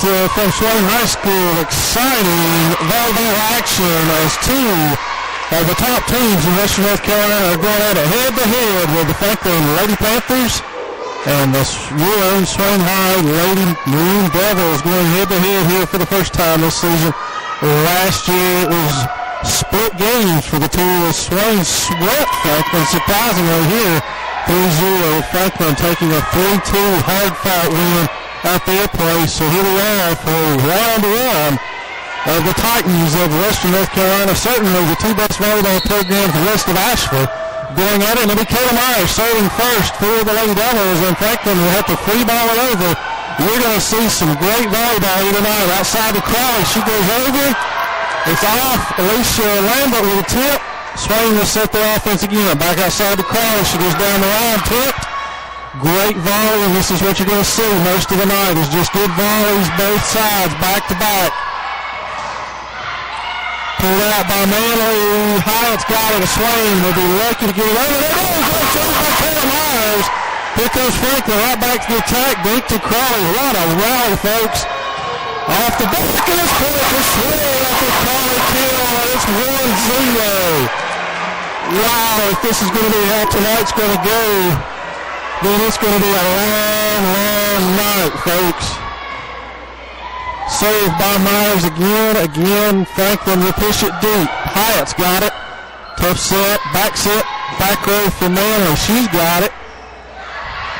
from Swain High School. Exciting volleyball action as two of the top teams in Western North Carolina are going at it head-to-head with the Franklin Lady Panthers and the Swain High Lady Marine Devils going head-to-head here for the first time this season. Last year it was split games for the two. Swain swept Franklin surprisingly here 3-0. Franklin taking a 3-2 hard-fought win at their place. So here we are for round one of the Titans of Western North Carolina. Certainly the two best volleyball programs west of Asheville going at it. And it'll be Kayla Myers serving first for the Lady Devils, and Franklin will have to free ball it over. We're going to see some great volleyball here tonight. Outside the Crowley, she goes over. It's off. Alicia Lambert with a tip. Swain will set the offense again. Back outside the Crowley, she goes down the line, tipped. Great volley, and this is what you're going to see most of the night is just good volleys both sides, back to back. Pulled out by Manley. Hyatt's got it. A Swain will be lucky to get it over. There it is. Great shot by Kayla Myers. Here comes Franklin right back to the attack. Dink to Crawley. What a rally, folks. Off the back of this court for Swain after Crawley kill. It's 1-0. Wow, if this is going to be how tonight's going to go, then it's going to be a long, long night, folks. Saved by Myers again. Franklin will push it deep. Hyatt's got it. Tough set, back row for Manley. She's got it.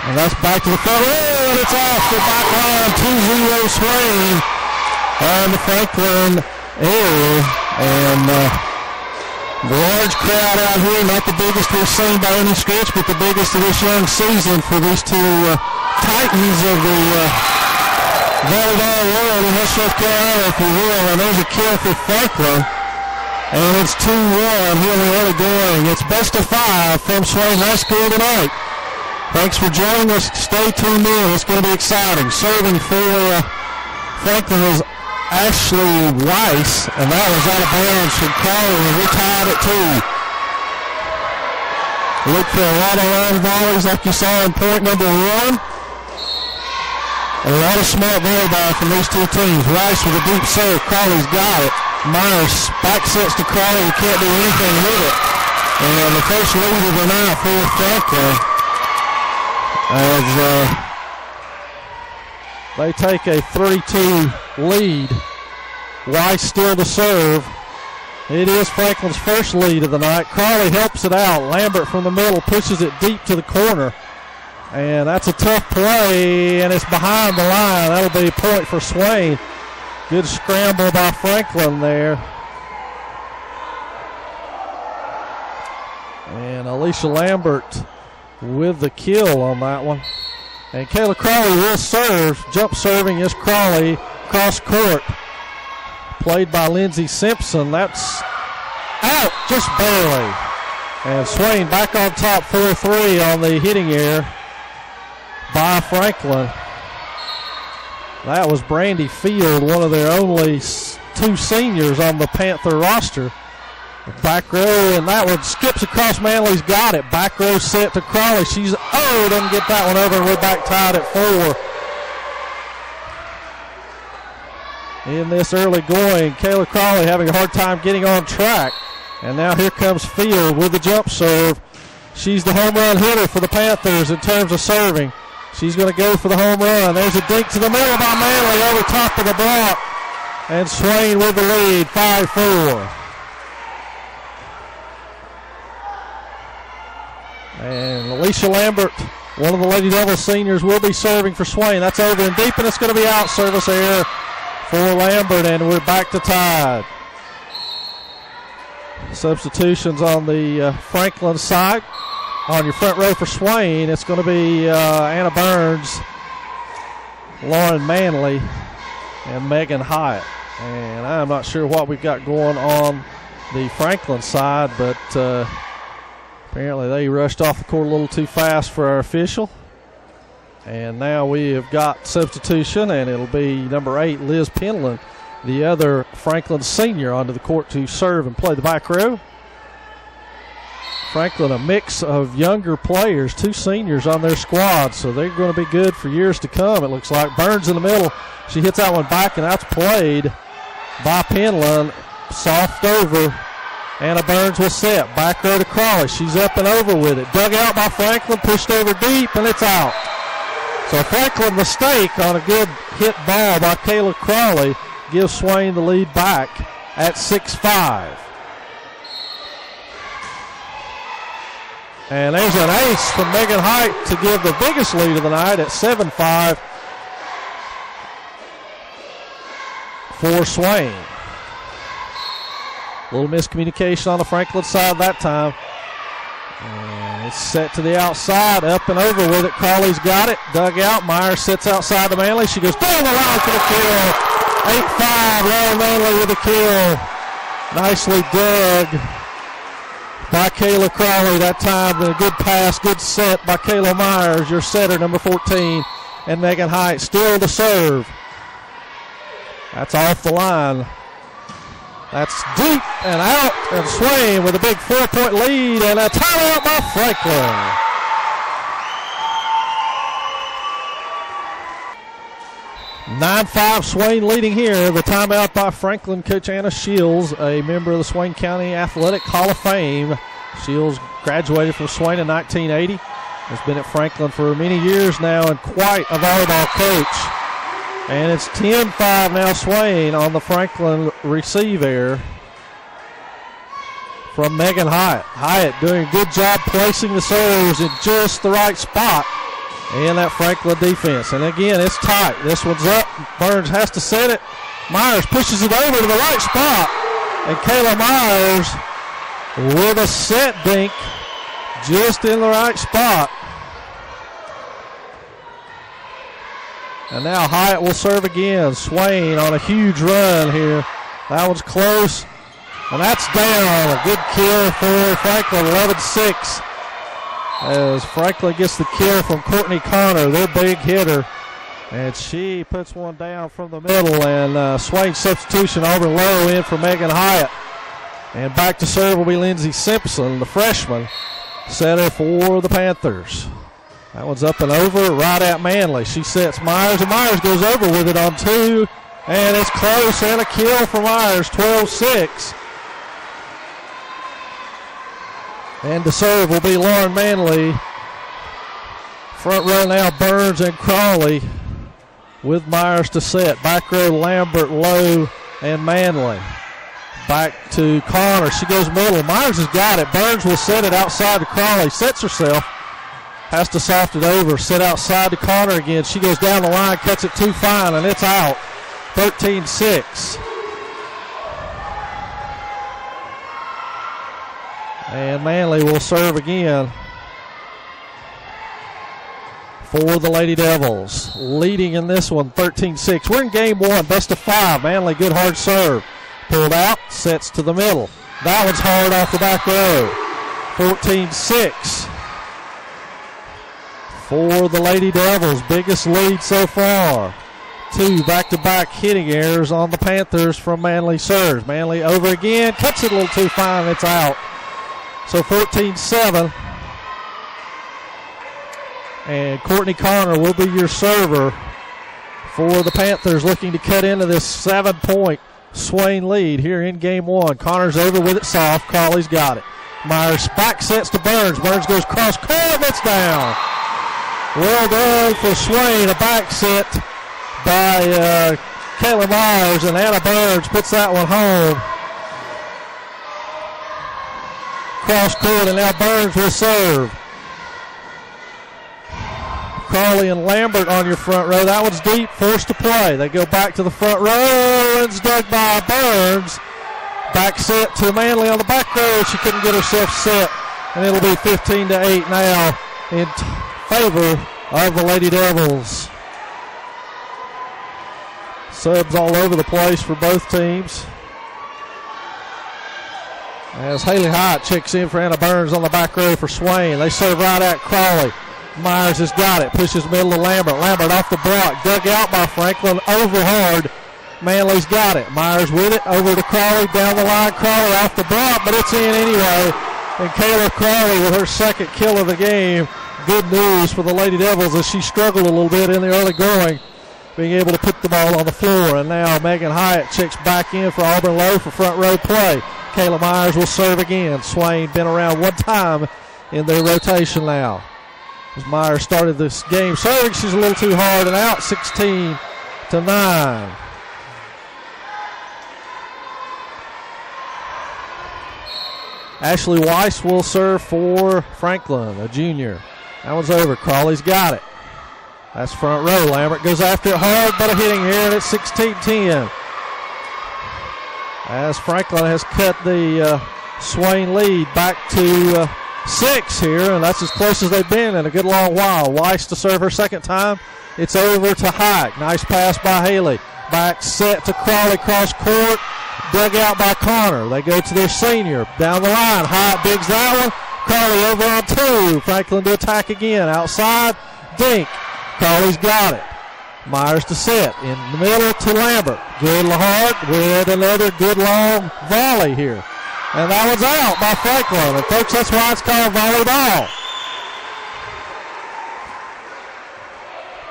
And that's back to the front row, and it's off the back line. 2-0 Swain on the Franklin area. And large crowd out here, not the biggest we've seen by any stretch, but the biggest of this young season for these two titans of the volleyball world in West North Carolina, if you will. And there's a kill for Franklin. And it's 2-1 here in the early going. It's best of 5 from Swain High School tonight. Thanks for joining us. Stay tuned in. It's going to be exciting. Serving for Franklin is Ashley Weiss, and that was out of bounds from Crawley, and we tied at 2. Look for a lot of long volleys like you saw in point number 1. A lot of smart volleyball from these two teams. Weiss with a deep serve. Crawley's got it. Myers back sets to Crawley. He can't do anything with it. And the first lead of the night for Franklin as they take a 3-2 lead. Weiss still to serve. It is Franklin's first lead of the night. Crawley helps it out. Lambert from the middle pushes it deep to the corner. And that's a tough play, and it's behind the line. That'll be a point for Swain. Good scramble by Franklin there. And Alicia Lambert with the kill on that one. And Kayla Crawley will serve. Jump serving is Crawley. Cross court. Played by Lindsey Simpson. That's out just barely. And Swain back on top 4-3 on the hitting error by Franklin. That was Brandy Field, one of their only 2 seniors on the Panther roster. Back row, and that one skips across Manley's got it. Back row set to Crawley. She's, doesn't get that one over, and we're back tied at 4. In this early going, Kayla Crawley having a hard time getting on track. And now here comes Field with the jump serve. She's the home run hitter for the Panthers in terms of serving. She's going to go for the home run. There's a dink to the middle by Manley over top of the block. And Swain with the lead, 5-4. And Alicia Lambert, one of the Lady Devils seniors, will be serving for Swain. That's over and deep, and it's going to be out. Service error for Lambert, and we're back to tied. Substitutions on the Franklin side. On your front row for Swain, it's going to be Anna Burns, Lauren Manley, and Megan Hyatt. And I'm not sure what we've got going on the Franklin side, but apparently they rushed off the court a little too fast for our official. And now we have got substitution, and it'll be number 8, Liz Penland, the other Franklin senior, onto the court to serve and play the back row. Franklin, a mix of younger players, 2 seniors on their squad, so they're going to be good for years to come, it looks like. Burns in the middle. She hits that one back, and that's played by Penland. Soft over. Anna Burns will set. Back row to Crawley. She's up and over with it. Dug out by Franklin, pushed over deep, and it's out. So Franklin mistake on a good hit ball by Kayla Crawley gives Swain the lead back at 6-5. And there's an ace from Megan Height to give the biggest lead of the night at 7-5 for Swain. A little miscommunication on the Franklin side that time. And it's set to the outside, up and over with it. Crawley's got it, dug out. Myers sits outside to Manley. She goes down the line for the kill. 8-5, Laura Manley with a kill. Nicely dug by Kayla Crawley that time. A good pass, good set by Kayla Myers, your setter, number 14. And Megan Height still to serve. That's off the line. That's deep and out, and Swain with a big 4-point lead, and a timeout by Franklin. (9-5) Swain leading here. The timeout by Franklin. Coach Anna Shields, a member of the Swain County Athletic Hall of Fame. Shields graduated from Swain in 1980. Has been at Franklin for many years now, and quite a volleyball coach. And it's 10-5 now, Swain on the Franklin receive error from Megan Hyatt. Hyatt doing a good job placing the serves in just the right spot in that Franklin defense. And again, it's tight. This one's up. Burns has to set it. Myers pushes it over to the right spot. And Kayla Myers with a set dink just in the right spot. And now Hyatt will serve again. Swain on a huge run here. That one's close. And that's down. A good kill for Franklin, 11-6. As Franklin gets the kill from Courtney Connor, their big hitter. And she puts one down from the middle. And Swain substitution over low in for Megan Hyatt. And back to serve will be Lindsey Simpson, the freshman, setter for the Panthers. That one's up and over, right at Manley. She sets Myers, and Myers goes over with it on 2. And it's close, and a kill for Myers, 12-6. And to serve will be Lauren Manley. Front row now, Burns and Crawley with Myers to set. Back row, Lambert, Lowe, and Manley. Back to Connor. She goes middle. Myers has got it. Burns will set it outside to Crawley. Sets herself. Has to soft it over. Set outside to Connor again. She goes down the line, cuts it too fine, and it's out. 13-6. And Manley will serve again for the Lady Devils. Leading in this one, 13-6. We're in game 1, best of 5. Manley, good hard serve. Pulled out, sets to the middle. That one's hard off the back row. 14-6. For the Lady Devils, biggest lead so far. 2 back-to-back hitting errors on the Panthers from Manley serves. Manley over again, cuts it a little too fine, it's out. So 14-7. And Courtney Connor will be your server for the Panthers, looking to cut into this 7-point Swain lead here in game 1. Connor's over with it soft. Crawley's got it. Myers back sets to Burns. Burns goes cross court, it's down. Well done for Swain. A back set by Kayla Myers, and Anna Burns puts that one home. Cross court, and now Burns will serve. Crawley and Lambert on your front row. That one's deep, forced to play. They go back to the front row, and it's dug by Burns. Back set to Manley on the back row. She couldn't get herself set, and it'll be 15-8 now in favor of the Lady Devils. Subs all over the place for both teams. As Haley Hyatt checks in for Anna Burns on the back row for Swain. They serve right at Crawley. Myers has got it. Pushes middle to Lambert. Lambert off the block. Dug out by Franklin. Over hard. Manley's got it. Myers with it. Over to Crawley. Down the line. Crawley off the block, but it's in anyway. And Kayla Crawley with her second kill of the game. Good news for the Lady Devils as she struggled a little bit in the early going, being able to put the ball on the floor. And now Megan Hyatt checks back in for Auburn Low for front row play. Kayla Myers will serve again. Swain been around one time in their rotation now. As Myers started this game serving, she's a little too hard and out, 16-9. Ashley Weiss will serve for Franklin, a junior. That one's over. Crawley's got it. That's front row. Lambert goes after it hard, but a hitting here, and it's 16-10. As Franklin has cut the Swain lead back to 6 here, and that's as close as they've been in a good long while. Weiss to serve her second time. It's over to Hike. Nice pass by Haley. Back set to Crawley, cross court. Dug out by Connor. They go to their senior. Down the line. Hyatt digs that one. Crawley over on 2. Franklin to attack again. Outside. Dink. Crawley's got it. Myers to set. In the middle to Lambert. Good hard with another good long volley here. And that one's out by Franklin. And folks, that's why it's called volleyball.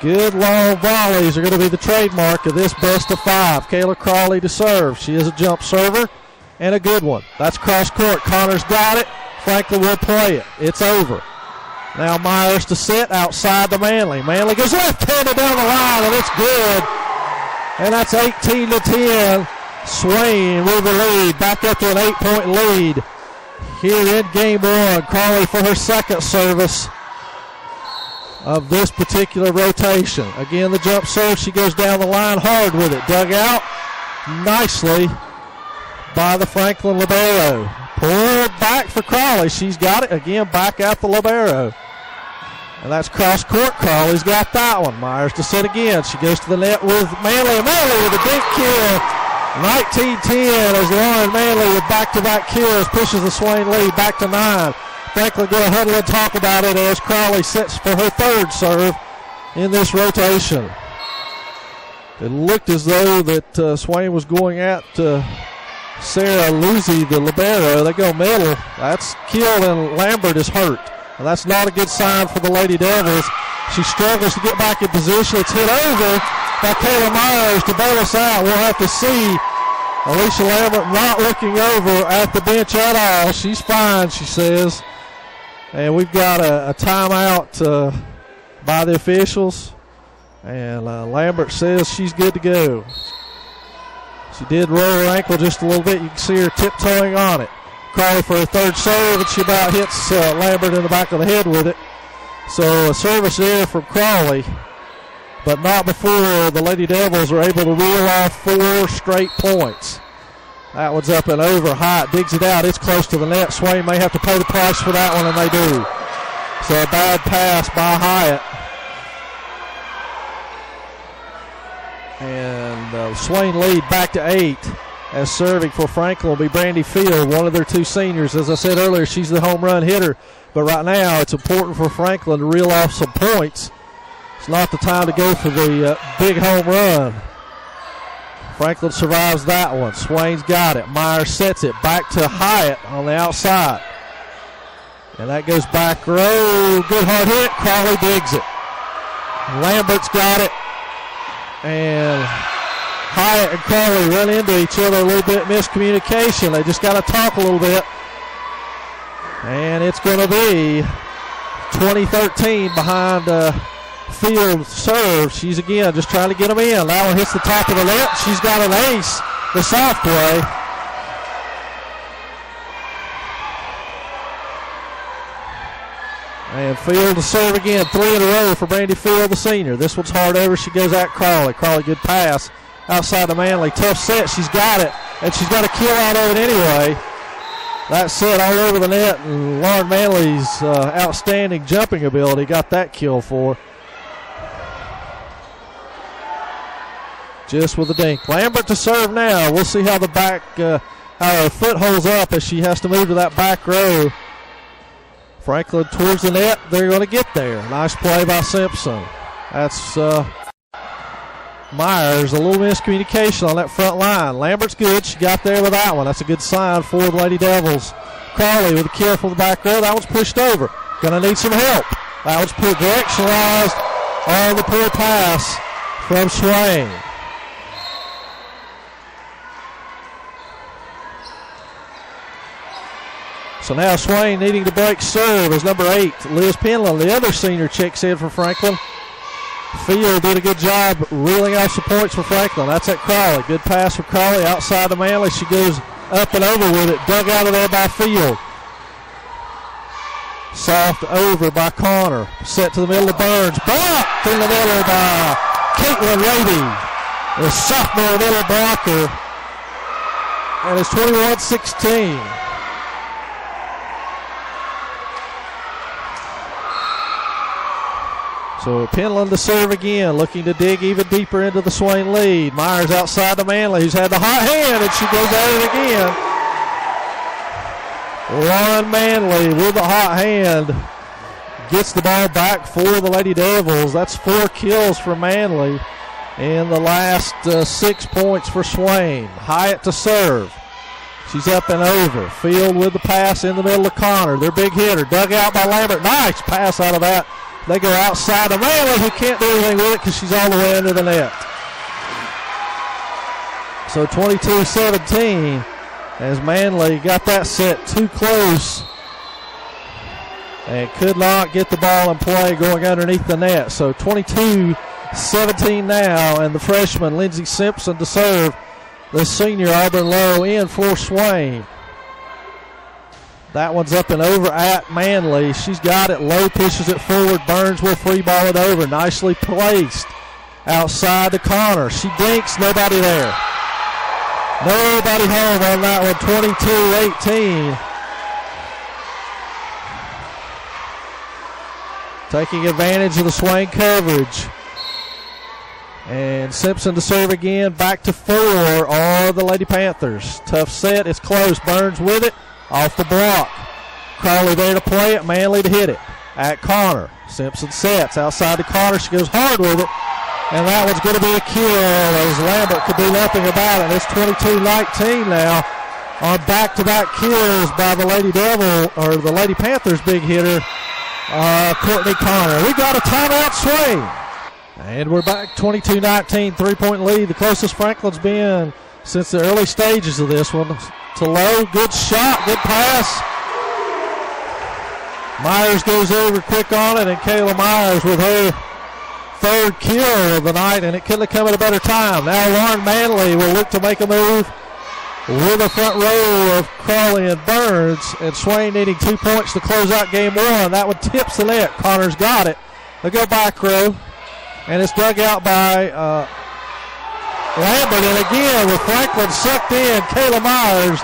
Good long volleys are going to be the trademark of this best of 5. Kayla Crawley to serve. She is a jump server and a good one. That's cross court. Connor's got it. Franklin will play it. It's over. Now Myers to sit outside to Manley. Manley goes left-handed down the line, and it's good. And that's 18-10. Swain with the lead. Back up to an 8-point lead here in game 1. Crawley for her second service of this particular rotation. Again, the jump serve. She goes down the line hard with it. Dug out nicely by the Franklin libero. Pulled back for Crawley. She's got it. Again, back out the libero. And that's cross court. Crawley's got that one. Myers to set again. She goes to the net with Manley. And Manley with a big kill. 19-10 as Lauren Manley with back-to-back kills pushes the Swain lead back to 9. Franklin going to huddle and talk about it as Crawley sets for her third serve in this rotation. It looked as though that Swain was going at Sarah Luzzi, the libero. They go middle. That's killed, and Lambert is hurt. And that's not a good sign for the Lady Devils. She struggles to get back in position. It's hit over by Kayla Myers to bail us out. We'll have to see. Alicia Lambert not looking over at the bench at all. She's fine, she says. And we've got a timeout by the officials. And Lambert says she's good to go. She did roll her ankle just a little bit. You can see her tiptoeing on it. Crawley for her third serve, and she about hits Lambert in the back of the head with it. So a service there from Crawley, but not before the Lady Devils are able to reel off 4 straight points. That one's up and over. Hyatt digs it out. It's close to the net. Swain may have to pay the price for that one, and they do. So a bad pass by Hyatt. And Swain lead back to 8. As serving for Franklin will be Brandy Field, one of their 2 seniors. As I said earlier, she's the home run hitter. But right now, it's important for Franklin to reel off some points. It's not the time to go for the big home run. Franklin survives that one. Swain's got it. Myers sets it back to Hyatt on the outside. And that goes back row. Good hard hit. Crawley digs it. Lambert's got it. And Hyatt and Crawley run into each other a little bit. Miscommunication. They just got to talk a little bit. And it's going to be 2013 behind Field serve. She's again just trying to get them in. That one hits the top of the net. She's got an ace. The soft play. And Field to serve again. 3 in a row for Brandy Field, the senior. This one's hard over. She goes at Crawley. Crawley, good pass. Outside to Manley. Tough set. She's got it. And she's got a kill out of it anyway. That set all over the net. And Lauren Manley's outstanding jumping ability got that kill for her. Just with a dink. Lambert to serve now. We'll see how how her foot holds up as she has to move to that back row. Franklin towards the net. They're going to get there. Nice play by Simpson. That's Myers. A little miscommunication on that front line. Lambert's good. She got there with that one. That's a good sign for the Lady Devils. Crawley with a kill from the back row. That one's pushed over. Gonna need some help. That one's put directionalized on the poor pass from Swain. So now Swain needing to break serve as number 8, Liz Penland, the other senior, checks in for Franklin. Field did a good job reeling off some points for Franklin. That's at Crawley. Good pass for Crawley outside to Manley. She goes up and over with it. Dug out of there by Field. Soft over by Connor. Set to the middle of Burns. Blocked in the middle by Caitlin Rady, the sophomore middle blocker. And it's 21-16. So Penland to serve again, looking to dig even deeper into the Swain lead. Myers outside to Manley, who's had the hot hand, and she goes at it again. Lauren Manley with the hot hand gets the ball back for the Lady Devils. That's 4 kills for Manley, and the last 6 points for Swain. Hyatt to serve. She's up and over. Field with the pass in the middle of Connor. Their big hitter, dug out by Lambert. Nice pass out of that. They go outside to Manley, who can't do anything with it because she's all the way under the net. So 22-17 as Manley got that set too close and could not get the ball in play going underneath the net. So 22-17 now, and the freshman Lindsey Simpson to serve. The senior Auburn Low in for Swain. That one's up and over at Manley. She's got it. Low pushes it forward. Burns will free ball it over. Nicely placed outside to Connor. She dinks. Nobody there. Nobody home on that one. 22-18. Taking advantage of the Swain coverage. And Simpson to serve again. Back to 4 are the Lady Panthers. Tough set. It's close. Burns with it. Off the block. Crawley there to play it. Manley to hit it. At Connor. Simpson sets. Outside to Connor. She goes hard with it. And that one's going to be a kill as Lambert could do nothing about it. It's 22-19 now on back-to-back kills by the Lady Devil, or the Lady Panthers big hitter, Courtney Connor. We got a timeout, Swain. And we're back 22-19, 3-point lead. The closest Franklin's been since the early stages of this one. To Lowe, good shot, good pass. Myers goes over quick on it, and Kayla Myers with her 3rd kill of the night, and it couldn't have come at a better time. Now Lauren Manley will look to make a move with a front row of Crawley and Burns, and Swain needing 2 points to close out game 1. That one tips the net. Connor's got it. They go back row, and it's dug out by Lambert, and again with Franklin sucked in, Kayla Myers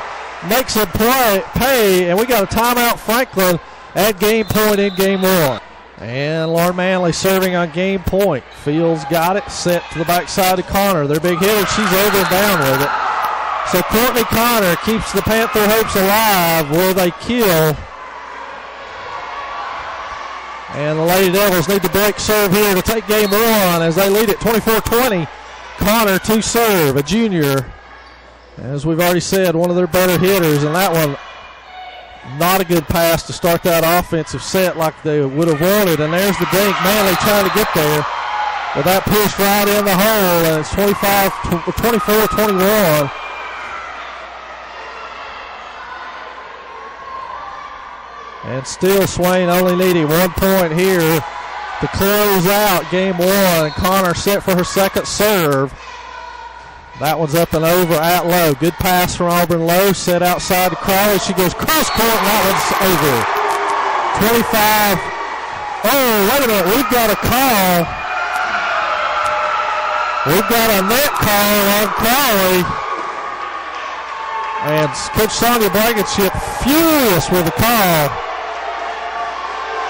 makes him pay, and we got a timeout, Franklin at game point in game 1. And Lauren Manley serving on game point. Fields got it, set to the backside of Connor. Their big hitter, she's over and down with it. So Courtney Connor keeps the Panther hopes alive with a kill. And the Lady Devils need to break serve here to take game 1 as they lead it 24-20. Connor to serve, a junior. As we've already said, one of their better hitters, and that one, not a good pass to start that offensive set like they would have wanted. And there's the dink. Manley trying to get there, but that pushed right in the hole, and it's 24-21. And still Swain only needing 1 point here to close out game 1. And Connor set for her 2nd serve. That one's up and over at Lowe. Good pass from Auburn Lowe. Set outside to Crawley. She goes cross court, and that one's over. 25. Oh, wait a minute. We've got a call. We've got a net call on Crawley. And Coach Sonia Blankenship furious with the call.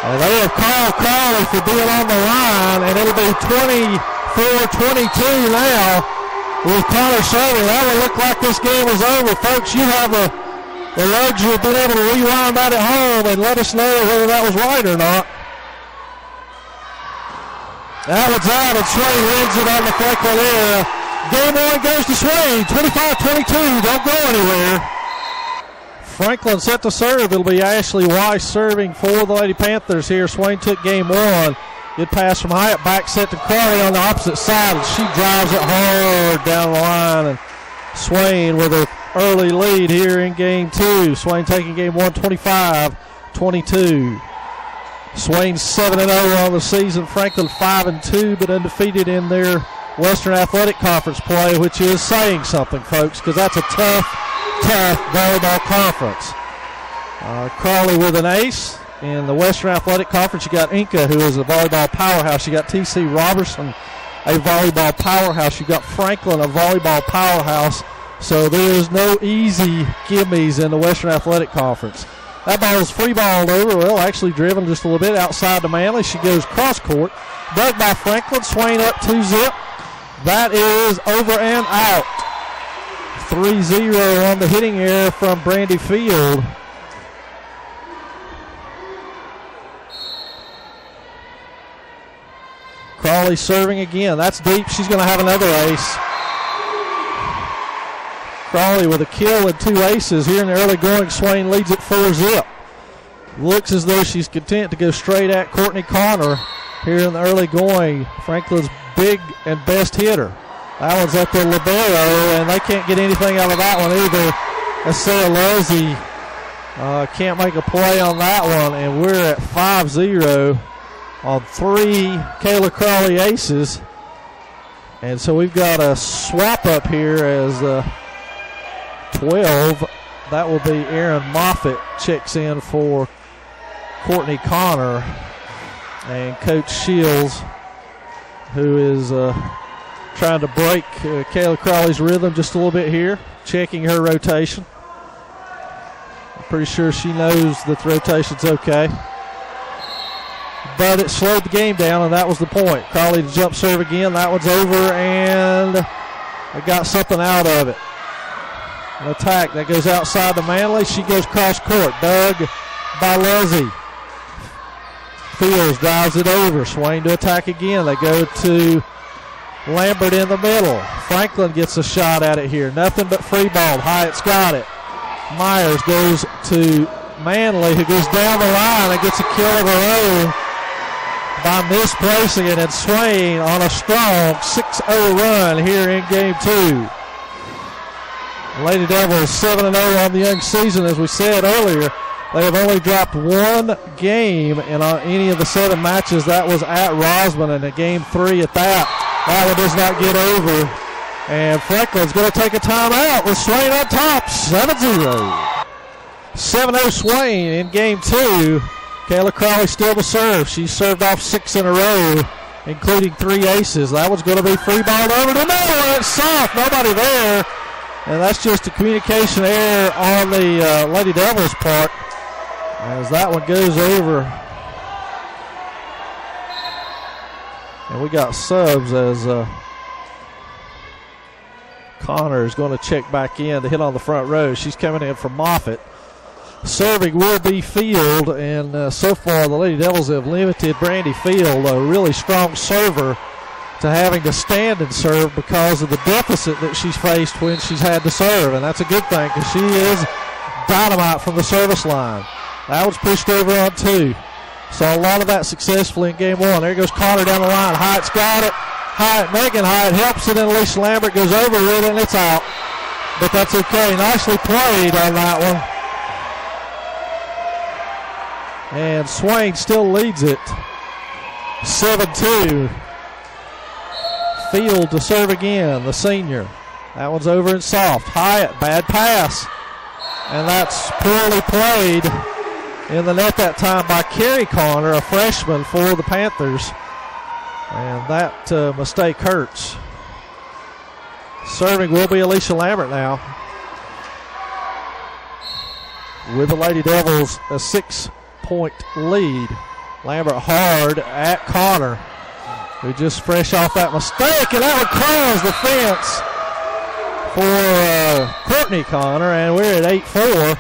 And they have called Crawley for being on the line, and it'll be 24-22 now. With Connor serving, that would look like this game is over. Folks, you have the luxury of being able to rewind that at home and let us know whether that was right or not. That one's out, and Swain wins it on the Franklin area. Game 1 goes to Swain, 25-22. Don't go anywhere. Franklin set to serve. It'll be Ashley Weiss serving for the Lady Panthers here. Swain took game one. Good pass from Hyatt, back set to Crawley on the opposite side, and she drives it hard down the line. And Swain with an early lead here in game two. Swain taking game one 25-22. Swain 7-0 on the season. Franklin 5-2, but undefeated in their Western Athletic Conference play, which is saying something, folks, because that's a tough volleyball conference. Crawley with an ace. In the Western Athletic Conference, you got Inca, who is a volleyball powerhouse. You got T.C. Robertson, a volleyball powerhouse. You got Franklin, a volleyball powerhouse. So there is no easy gimmies in the Western Athletic Conference. That ball is free balled over. Well, actually driven just a little bit outside to Manley. She goes cross court. Dug by Franklin. Swain up 2-zip. That is over and out. 3-0 on the hitting error from Brandy Field. Crawley serving again. That's deep. She's going to have another ace. Crawley with a kill and two aces here in the early going. Swain leads it 4-zip. Looks as though she's content to go straight at Courtney Connor here in the early going. Franklin's big and best hitter. That one's up to libero, and they can't get anything out of that one either. As Sarah Luzzi can't make a play on that one, and we're at 5-0. On three Kayla Crawley aces. And so we've got a swap up here as 12. That will be Aaron Moffitt checks in for Courtney Connor. And Coach Shields, who is trying to break Kayla Crawley's rhythm just a little bit here, checking her rotation. I'm pretty sure she knows that the rotation's okay. But it slowed the game down, and that was the point. Crawley to jump serve again. That one's over, and they got something out of it. An attack that goes outside to Manley. She goes cross court. Dug by Luzzi. Fields drives it over. Swain to attack again. They go to Lambert in the middle. Franklin gets a shot at it here. Nothing but free ball. Hyatt's got it. Myers goes to Manley, who goes down the line and gets a kill of her own by misplacing it, and Swain on a strong 6-0 run here in game two. Lady Devils 7-0 on the young season. As we said earlier, they have only dropped one game in any of the 7 matches. That was at Rosman, and in game 3 at that. That one does not get over. And Franklin's going to take a timeout with Swain on top, 7-0. 7-0 Swain in game 2. Kayla Crawley still to serve. She served off 6 in a row, including 3 aces. That one's going to be free balled over to Miller. It's soft. Nobody there. And that's just a communication error on the Lady Devils' part as that one goes over. And we got subs as Connor is going to check back in to hit on the front row. She's coming in for Moffitt. Serving will be Field, and so far the Lady Devils have limited Brandy Field, a really strong server, to having to stand and serve because of the deficit that she's faced when she's had to serve, and that's a good thing because she is dynamite from the service line. That was pushed over on 2. Saw a lot of that successfully in game 1. There goes Connor down the line. Hyatt's got it. Megan Hyatt helps it, and Alicia Lambert goes over with it, and it's out. But that's okay. Nicely played on that one. And Swain still leads it 7-2. Field to serve again, the senior. That one's over and soft. Hyatt, bad pass. And that's poorly played in the net that time by Carrie Connor, a freshman for the Panthers. And that mistake hurts. Serving will be Alicia Lambert now. With the Lady Devils a 6-point lead. Lambert hard at Connor, who just fresh off that mistake, and that would close the fence for Courtney Connor, and we're at 8-4.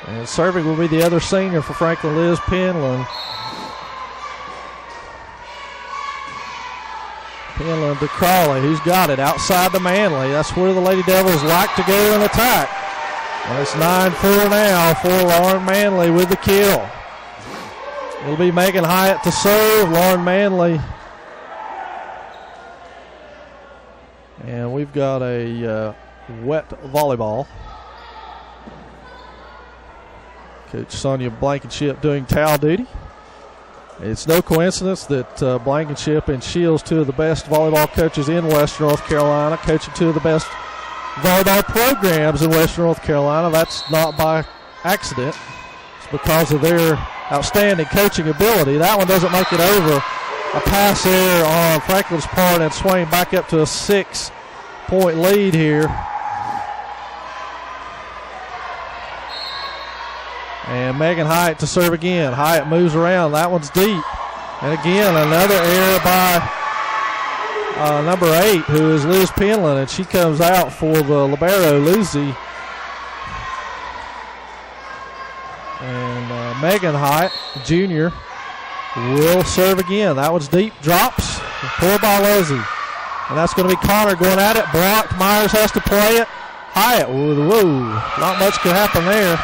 And serving will be the other senior for Franklin, Liz Penland. Penland to Crawley, who's got it outside to Manley. That's where the Lady Devils like to go and attack. And it's 9-4 now for Lauren Manley with the kill. It'll be Megan Hyatt to serve. Lauren Manley. And we've got a wet volleyball. Coach Sonia Blankenship doing towel duty. It's no coincidence that Blankenship and Shields, two of the best volleyball coaches in Western North Carolina, coaching two of the best volleyball programs in Western North Carolina. That's not by accident. It's because of their outstanding coaching ability. That one doesn't make it over. A pass error on Franklin's part, and Swain back up to a 6-point lead here. And Megan Hyatt to serve again. Hyatt moves around. That one's deep. And again, another error by number 8, who is Liz Penland, and she comes out for the libero, Lucy. And Megan Hyatt, junior, will serve again. That one's deep. Drops. Pulled by Lizzie. And that's going to be Connor going at it. Blocked. Myers has to play it. Hyatt, whoa, not much could happen there.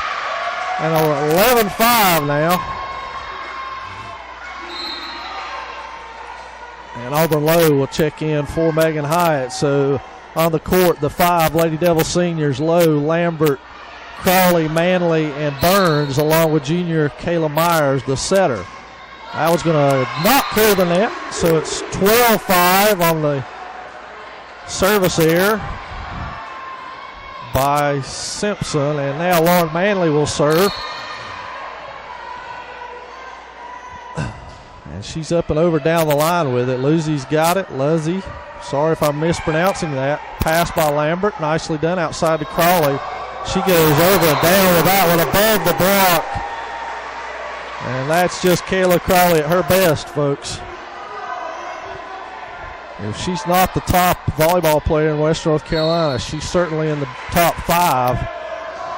And 11-5 now. And Auburn Lowe will check in for Megan Hyatt. So on the court, the 5 Lady Devil seniors, Lowe, Lambert, Crawley, Manley, and Burns, along with junior Kayla Myers, the setter. That was going to not clear the net. So it's 12-5 on the service error by Simpson, and now Lauren Manley will serve. And she's up and over down the line with it. Lucy's got it. Luzzy, sorry if I'm mispronouncing that. Pass by Lambert, nicely done outside to Crawley. She goes over and down with that one above the block. And that's just Kayla Crawley at her best, folks. If she's not the top volleyball player in West North Carolina, she's certainly in the top 5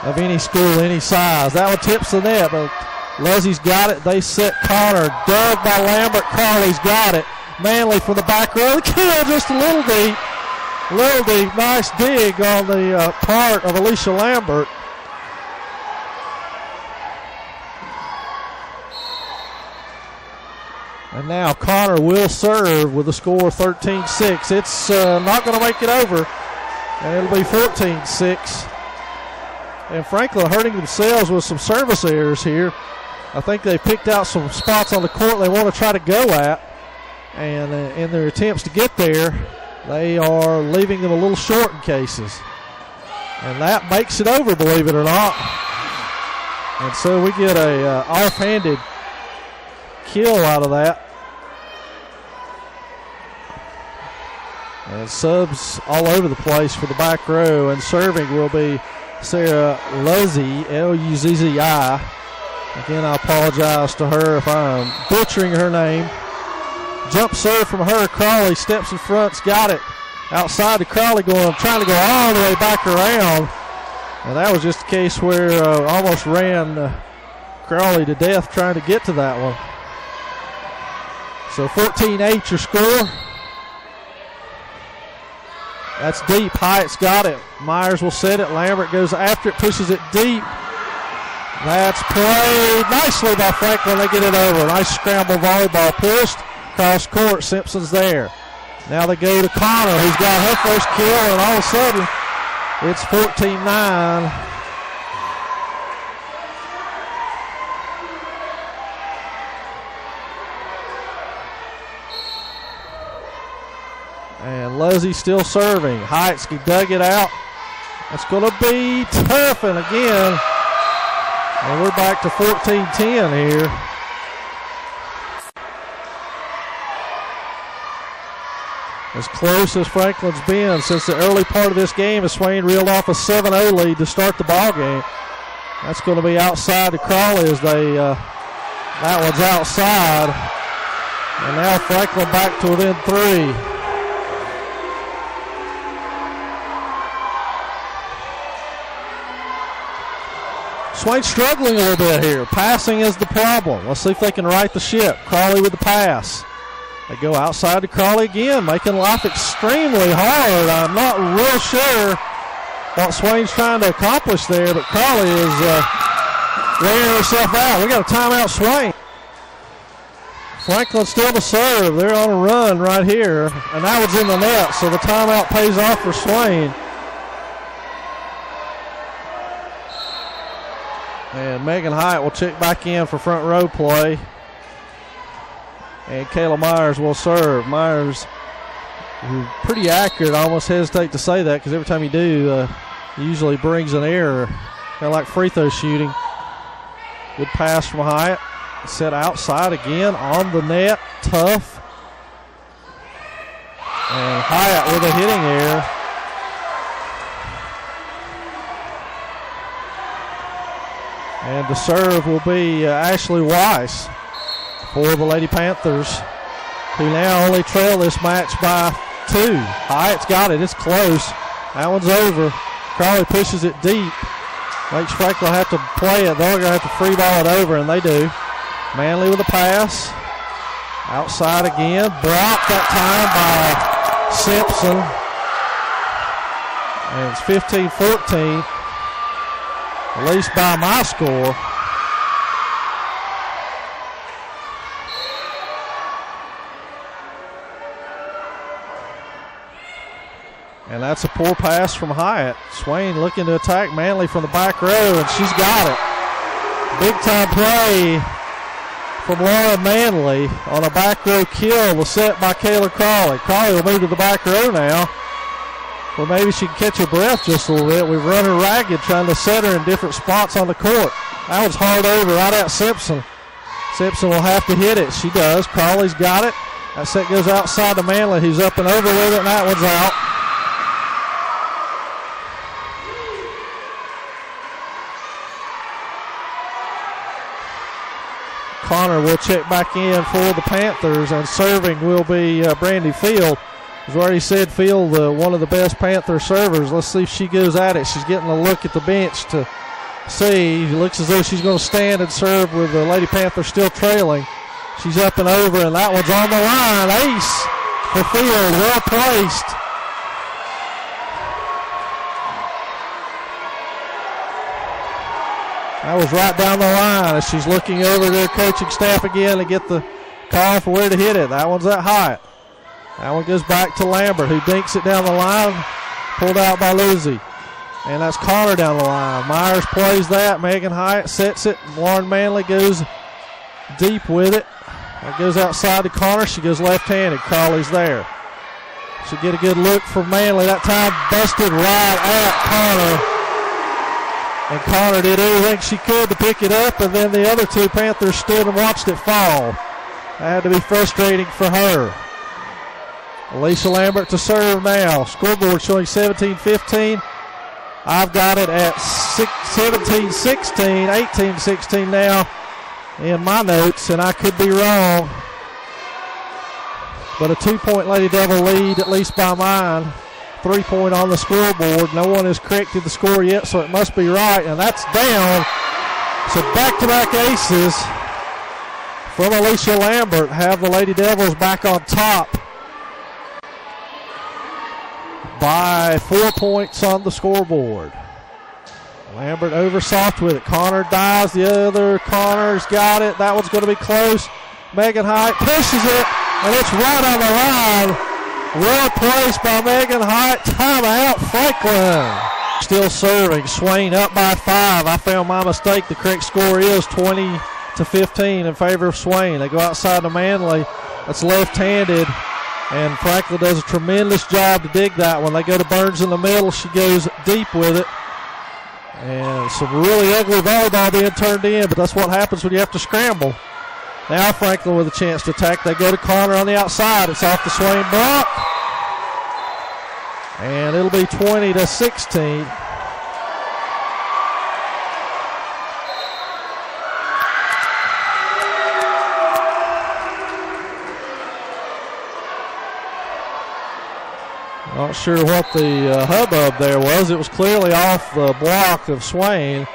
of any school, any size. That one tips the net, but Leslie's got it. They set Connor. Dug by Lambert. Crawley's got it. Manley from the back row. The kill just a little deep. Little deep. Nice dig on the part of Alicia Lambert. And now Connor will serve with a score of 13-6. It's not going to make it over, and it'll be 14-6. And Franklin hurting themselves with some service errors here. I think they picked out some spots on the court they want to try to go at, and in their attempts to get there, they are leaving them a little short in cases. And that makes it over, believe it or not. And so we get a offhanded kill out of that. And subs all over the place for the back row, and serving will be Sarah Luzzi, L-U-Z-Z-I. Again, I apologize to her if I'm butchering her name. Jump serve from her. Crawley steps in front's got it. Outside to Crawley trying to go all the way back around. And that was just a case where almost ran Crawley to death trying to get to that one. So 14-8 your score. That's deep. Hyatt's got it. Myers will set it. Lambert goes after it, pushes it deep. That's played nicely by Franklin. They get it over. Nice scramble volleyball pushed cross court. Simpson's there. Now they go to Connor, who's got her first kill, and all of a sudden it's 14-9. And Luzzy still serving. Heights dug it out. It's going to be tough, and again, and we're back to 14-10 here. As close as Franklin's been since the early part of this game, as Swain reeled off a 7-0 lead to start the ball game. That's going to be outside to Crawley as they, that one's outside. And now Franklin back to within 3. Swain struggling a little bit here. Passing is the problem. Let's see if they can right the ship. Crawley with the pass. They go outside to Crawley again, making life extremely hard. I'm not real sure what Swain's trying to accomplish there, but Crawley is wearing herself out. We got a timeout, Swain. Franklin still to serve. They're on a run right here, and that one's in the net, so the timeout pays off for Swain. And Megan Hyatt will check back in for front row play. And Kayla Myers will serve. Myers, pretty accurate. I almost hesitate to say that because every time you do, he usually brings an error. Kind of like free throw shooting. Good pass from Hyatt. Set outside again on the net. Tough. And Hyatt with a hitting error. And the serve will be Ashley Weiss for the Lady Panthers, who now only trail this match by 2. Hyatt's got it. It's close. That one's over. Crawley pushes it deep. Makes Franklin have to play it. They're going to have to free ball it over, and they do. Manley with a pass. Outside again. Blocked that time by Simpson. And it's 15-14. At least by my score. And that's a poor pass from Hyatt. Swain looking to attack Manley from the back row, and she's got it. Big time play from Laura Manley on a back row kill was set by Kayla Crawley. Crawley will move to the back row now. Well, maybe she can catch her breath just a little bit. We've run her ragged trying to set her in different spots on the court. That was hard over right at Simpson. Simpson will have to hit it. She does. Crawley's got it. That set goes outside to Manley, who's up and over with it, and that one's out. Connor will check back in for the Panthers, and serving will be Brandy Field. As already said, Field, one of the best Panther servers. Let's see if she goes at it. She's getting a look at the bench to see. It looks as though she's going to stand and serve with the Lady Panther still trailing. She's up and over, and that one's on the line. Ace for Field, well placed. That was right down the line as she's looking over their coaching staff again to get the call for where to hit it. That one's at Hyatt. That one goes back to Lambert, who dinks it down the line, pulled out by Lizzie. And that's Connor down the line. Myers plays that. Megan Hyatt sets it. Lauren Manley goes deep with it. That goes outside to Connor. She goes left-handed. Crawley's there. She'll get a good look from Manley. That time busted right at Connor. And Connor did everything she could to pick it up, and then the other two Panthers stood and watched it fall. That had to be frustrating for her. Alicia Lambert to serve now. Scoreboard showing 17-15. I've got it at 17-16, 18-16 now in my notes, and I could be wrong. But a 2-point Lady Devil lead, at least by mine. 3-point on the scoreboard. No one has corrected the score yet, so it must be right, and that's down. So back-to-back aces from Alicia Lambert have the Lady Devils back on top by 4 points on the scoreboard. Lambert over soft with it. Connor dives. The other Connor's got it. That one's going to be close. Megan Hyatt pushes it, and it's right on the line. Well placed by Megan Hyatt. Timeout, Franklin. Still serving. Swain up by 5. I found my mistake. The correct score is 20-15 in favor of Swain. They go outside to Manley. That's left-handed. And Franklin does a tremendous job to dig that one. They go to Burns in the middle. She goes deep with it. And some really ugly volleyball being turned in, but that's what happens when you have to scramble. Now Franklin with a chance to attack. They go to Connor on the outside. It's off the Swain block. And it'll be 20-16. Not sure what the hubbub there was. It was clearly off the block of Swain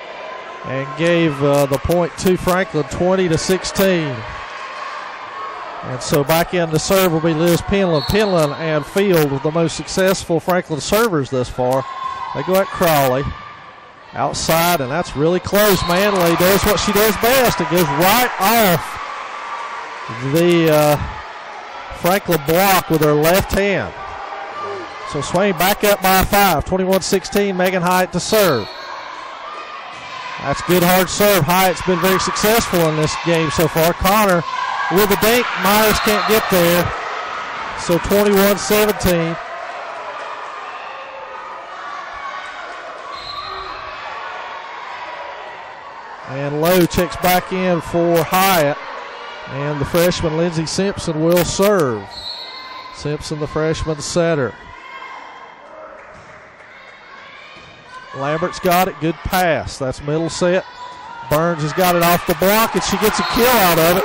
and gave the point to Franklin, 20-16. And so back in the serve will be Liz Penland. Penland and Field with the most successful Franklin servers thus far. They go at Crawley. Outside, and that's really close. Manley does what she does best. It goes right off the Franklin block with her left hand. So Swain back up by 5. 21-16, Megan Hyatt to serve. That's good hard serve. Hyatt's been very successful in this game so far. Connor with the dink. Myers can't get there. So 21-17. And Lowe checks back in for Hyatt. And the freshman Lindsey Simpson will serve. Simpson, the freshman setter. Lambert's got it. Good pass. That's middle set. Burns has got it off the block, and she gets a kill out of it,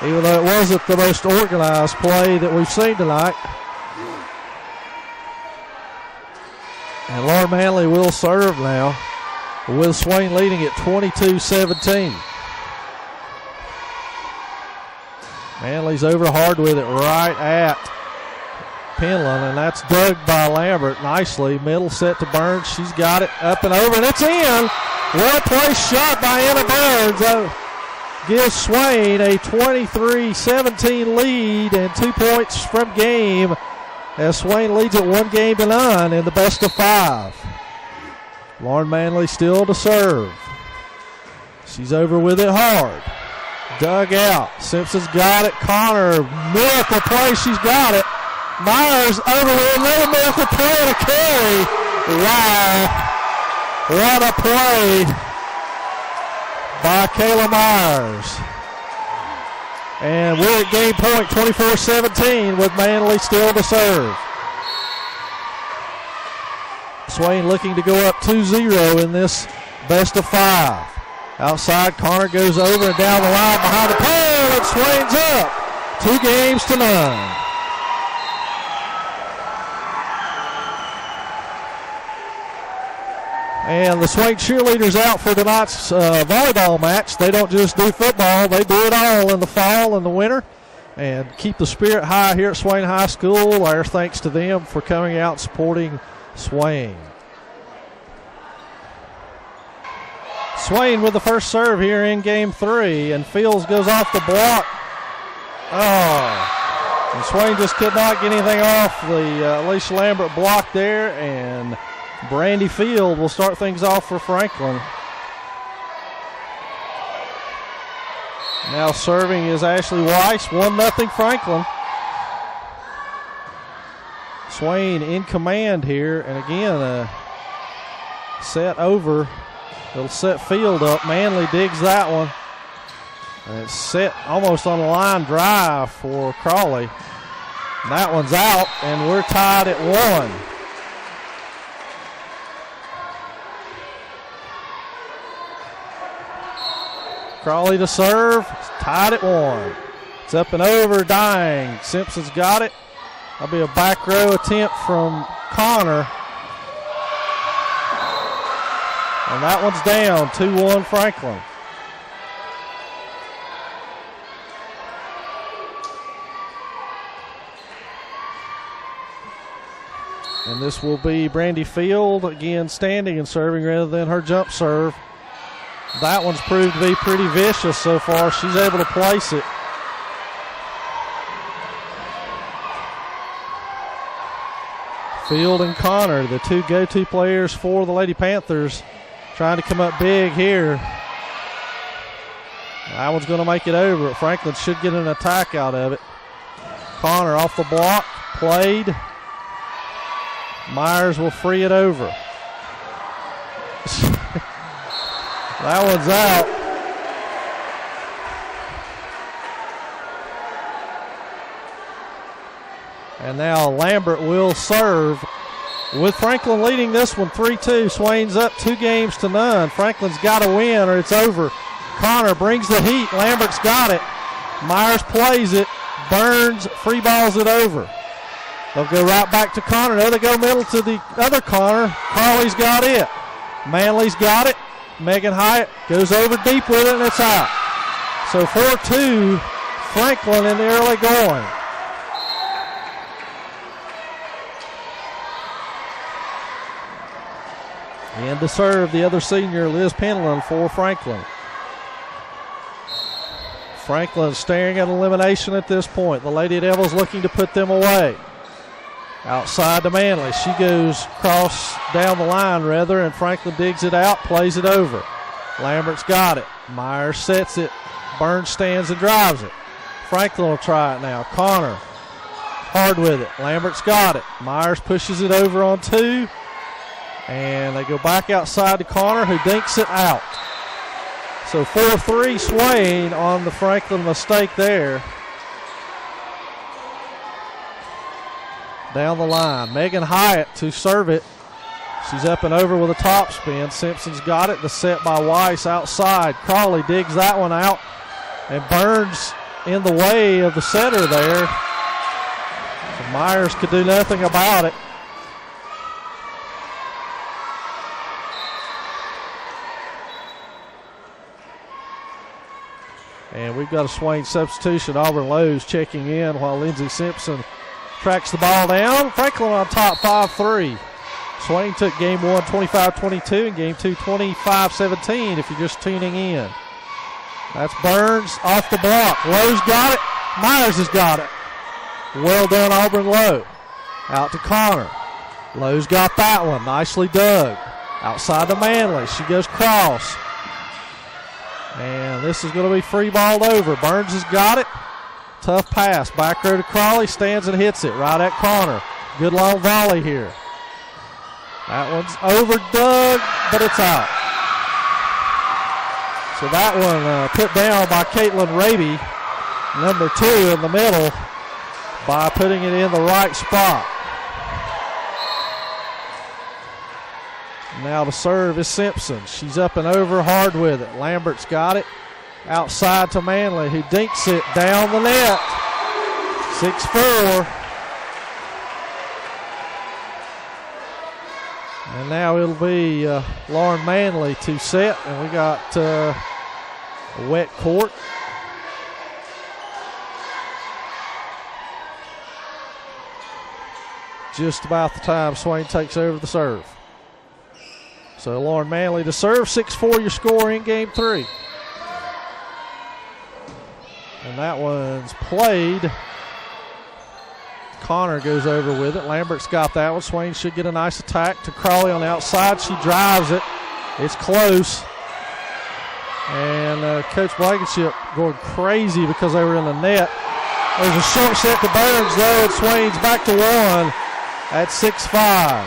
even though it wasn't the most organized play that we've seen tonight. And Lauren Manley will serve now, with Swain leading at 22-17. Manley's over hard with it right at Penland, and that's dug by Lambert nicely. Middle set to Burns. She's got it up and over, and it's in. Well-placed shot by Anna Burns. Gives Swain a 23-17 lead and 2 points from game, as Swain leads it 1-0 in the best of 5. Lauren Manley still to serve. She's over with it hard. Dug out. Simpson's got it. Connor, miracle play. She's got it. Myers over with another miracle play and a carry. Wow. What a play by Kayla Myers. And we're at game point, 24-17, with Manley still to serve. Swain looking to go up 2-0 in this best of 5. Outside, Connor goes over and down the line behind the pole, and Swain's up 2-0. And the Swain cheerleaders out for tonight's volleyball match. They don't just do football, they do it all in the fall and the winter, and keep the spirit high here at Swain High School. Our thanks to them for coming out and supporting Swain. Swain with the first serve here in game 3, and Fields goes off the block. Oh, and Swain just could not get anything off the Alicia Lambert block there, and Brandy Field will start things off for Franklin. Now serving is Ashley Weiss, 1-0 Franklin. Swain in command here, and again, set over. It'll set Field up. Manley digs that one. And it's set almost on a line drive for Crawley. And that one's out, and we're tied at 1. Crawley to serve. It's tied at 1. It's up and over. Dying. Simpson's got it. That'll be a back row attempt from Connor. And that one's down, 2-1 Franklin. And this will be Brandy Field, again standing and serving rather than her jump serve. That one's proved to be pretty vicious so far. She's able to place it. Field and Connor, the two go-to players for the Lady Panthers, trying to come up big here. That one's going to make it over. Franklin should get an attack out of it. Connor off the block, played. Myers will free it over. That one's out. And now Lambert will serve, with Franklin leading this one 3-2. Swain's up 2-0. Franklin's got to win or it's over. Connor brings the heat. Lambert's got it. Myers plays it. Burns free balls it over. They'll go right back to Connor. Now they go middle to the other Connor. Carly's got it. Manley's got it. Megan Hyatt goes over deep with it, and it's out. So 4-2 Franklin in the early going. And to serve the other senior, Liz Penland for Franklin. Franklin staring at elimination at this point. The Lady Devils looking to put them away. Outside to Manley. She goes cross down the line, rather, and Franklin digs it out, plays it over. Lambert's got it. Myers sets it. Burns stands and drives it. Franklin will try it now. Connor hard with it. Lambert's got it. Myers pushes it over on two. And they go back outside to Connor, who dinks it out. So 4-3 Swain on the Franklin mistake there. Down the line. Megan Hyatt to serve it. She's up and over with a top spin. Simpson's got it. The set by Weiss outside. Crawley digs that one out. And Burns in the way of the setter there. So Myers could do nothing about it. And we've got a Swain substitution. Auburn Lowe's checking in while Lindsey Simpson tracks the ball down. Franklin on top 5-3. Swain took game one 25-22 and game two 25-17 if you're just tuning in. That's Burns off the block. Lowe's got it. Myers has got it. Well done, Auburn Lowe. Out to Connor. Lowe's got that one. Nicely dug. Outside to Manley. She goes cross. And this is going to be free balled over. Burns has got it. Tough pass. Back row to Crawley. Stands and hits it right at Connor. Good long volley here. That one's overdug, but it's out. So that one put down by Caitlin Raby, number 2 in the middle, by putting it in the right spot. Now to serve is Simpson. She's up and over hard with it. Lambert's got it. Outside to Manley, who dinks it down the net. 6-4. And now it'll be Lauren Manley to set. And we got a wet court. Just about the time Swain takes over the serve. So Lauren Manley to serve. 6-4 your score in game 3. And that one's played. Connor goes over with it. Lambert's got that one. Swain should get a nice attack to Crawley on the outside. She drives it. It's close. And Coach Blankenship going crazy because they were in the net. There's a short set to Burns, though, and Swain's back to 1 at 6-5.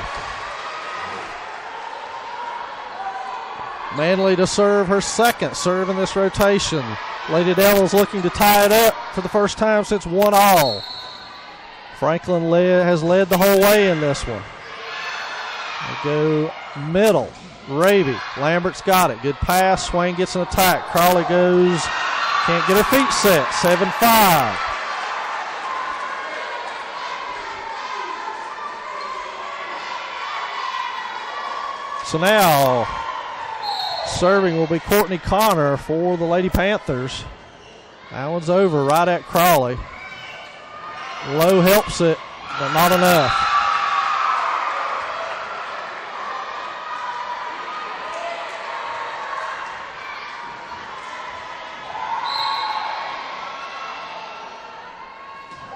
Manley to serve her second serve in this rotation. Lady Devils looking to tie it up for the first time since 1-all. Franklin has led the whole way in this one. They go middle. Raby. Lambert's got it. Good pass. Swain gets an attack. Crawley goes. Can't get her feet set. 7-5. So now serving will be Courtney Connor for the Lady Panthers. That one's over right at Crawley. Lowe helps it, but not enough.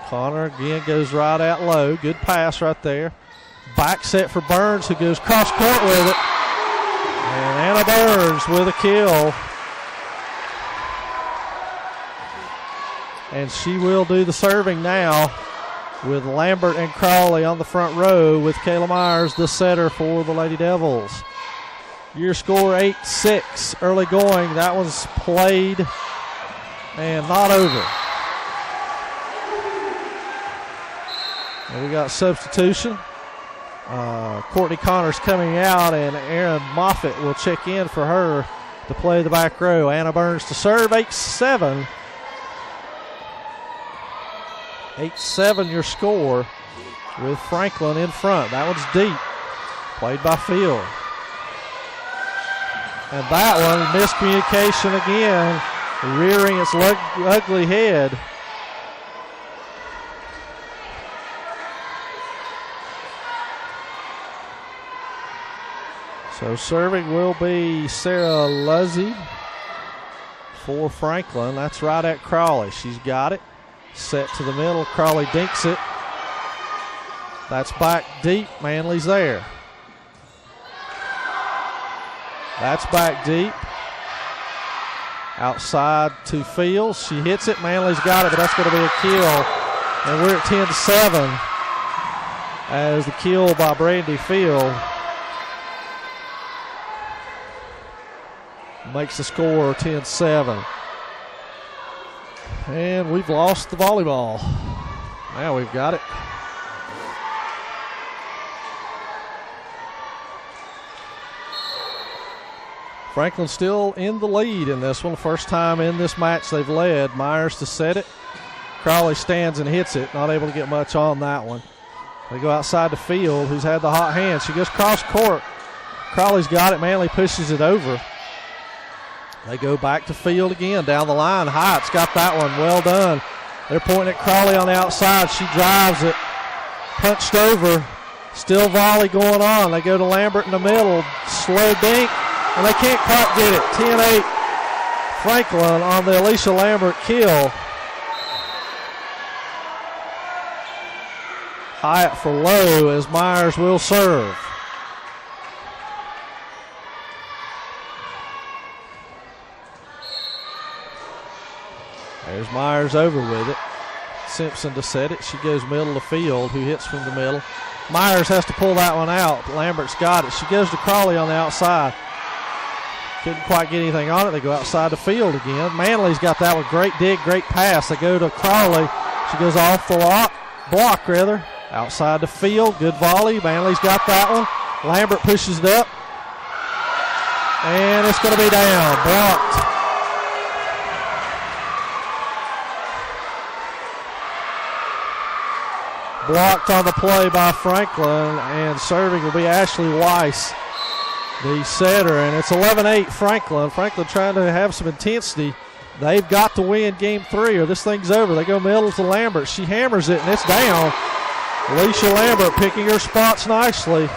Connor again goes right at Lowe. Good pass right there. Back set for Burns, who goes cross court with it. And Anna Burns with a kill. And she will do the serving now with Lambert and Crawley on the front row with Kayla Myers, the setter for the Lady Devils. Your score 8-6. Early going. That was played and not over. And we got substitution. Courtney Connor's coming out, and Aaron Moffitt will check in for her to play the back row. Anna Burns to serve. 8-7. 8-7 your score with Franklin in front. That one's deep. Played by Field. And that one, miscommunication again, rearing its ugly head So serving will be Sarah Luzzy for Franklin. That's right at Crawley. She's got it. Set to the middle. Crawley dinks it. That's back deep. Manley's there. That's back deep. Outside to Fields. She hits it. Manley's got it, but that's going to be a kill. And we're at 10-7 as the kill by Brandy Field makes the score 10-7. And we've lost the volleyball. Now we've got it. Franklin still in the lead in this one. First time in this match they've led. Myers to set it. Crawley stands and hits it. Not able to get much on that one. They go outside the field, who's had the hot hand. She goes cross court. Crawley's got it. Manley pushes it over. They go back to field again. Down the line. Hyatt's got that one. Well done. They're pointing at Crawley on the outside. She drives it. Punched over. Still volley going on. They go to Lambert in the middle. Slow dink. And they can't quite get it. 10-8 Franklin on the Alicia Lambert kill. Hyatt for low as Myers will serve. There's Myers over with it. Simpson to set it. She goes middle to Field, who hits from the middle. Myers has to pull that one out. Lambert's got it. She goes to Crawley on the outside. Couldn't quite get anything on it. They go outside the field again. Manley's got that one. Great dig, great pass. They go to Crawley. She goes off the block. Outside the field. Good volley. Manley's got that one. Lambert pushes it up. And it's going to be down. Blocked. Blocked on the play by Franklin. And serving will be Ashley Weiss, the setter, and it's 11-8 Franklin. Franklin trying to have some intensity. They've got to win game 3 or this thing's over. They go middle to Lambert. She hammers it, and it's down. Alicia Lambert picking her spots nicely.